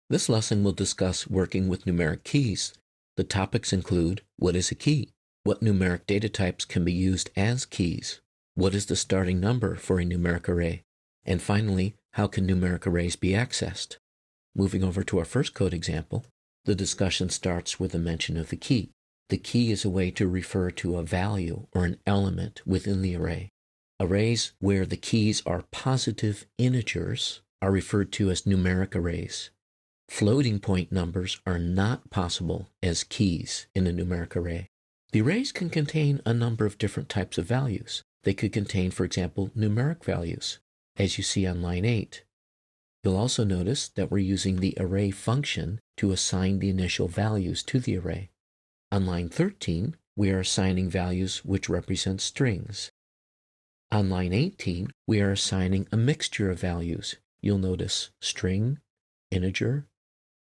This lesson will discuss working with numeric keys. The topics include: what is a key? What numeric data types can be used as keys? What is the starting number for a numeric array? And finally, how can numeric arrays be accessed? Moving over to our first code example, the discussion starts with a mention of the key. The key is a way to refer to a value or an element within the array. Arrays where the keys are positive integers are referred to as numeric arrays. Floating point numbers are not possible as keys in a numeric array. The arrays can contain a number of different types of values. They could contain, for example, numeric values, as you see on line 8. You'll also notice that we're using the array function to assign the initial values to the array. On line 13, we are assigning values which represent strings. On line 18, we are assigning a mixture of values. You'll notice string, integer,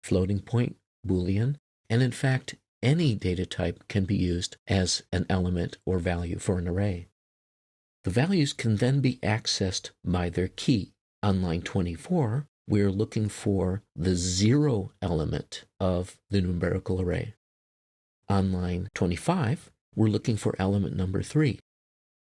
floating point, Boolean, and in fact, any data type can be used as an element or value for an array. The values can then be accessed by their key. On line 24, we are looking for the 0 element of the numerical array. On line 25, we're looking for element number 3.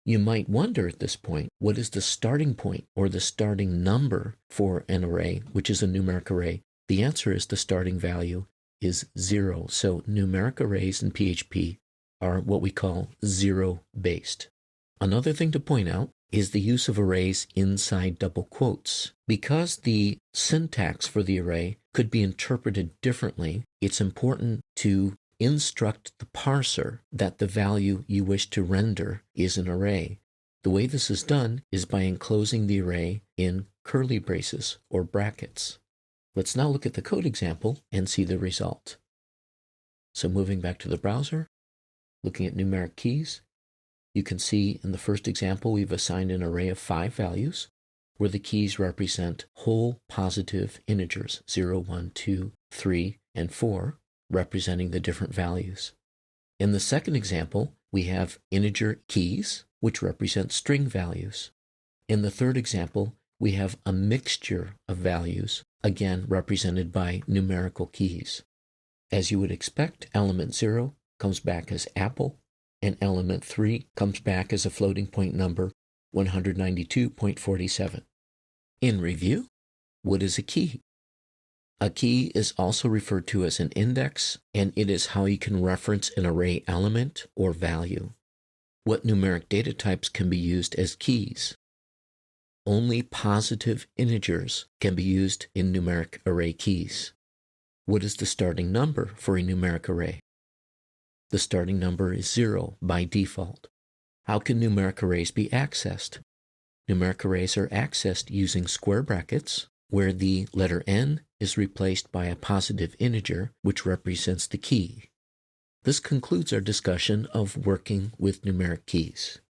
You might wonder at this point, what is the starting point or the starting number for an array, which is a numeric array? The answer is the starting value is 0. So numeric arrays in PHP are what we call zero-based. Another thing to point out is the use of arrays inside double quotes. Because the syntax for the array could be interpreted differently, it's important to instruct the parser that the value you wish to render is an array. The way this is done is by enclosing the array in curly braces or brackets. Let's now look at the code example and see the result. So moving back to the browser, looking at numeric keys, you can see in the first example we've assigned an array of 5 values where the keys represent whole positive integers 0, 1, 2, 3, and 4, representing the different values. In the second example, we have integer keys, which represent string values. In the third example, we have a mixture of values, again represented by numerical keys. As you would expect, element 0 comes back as apple, and element 3 comes back as a floating point number 192.47. In review, what is a key? A key is also referred to as an index, and it is how you can reference an array element or value. What numeric data types can be used as keys? Only positive integers can be used in numeric array keys. What is the starting number for a numeric array? The starting number is 0 by default. How can numeric arrays be accessed? Numeric arrays are accessed using square brackets, where the letter n is replaced by a positive integer, which represents the key. This concludes our discussion of working with numeric keys.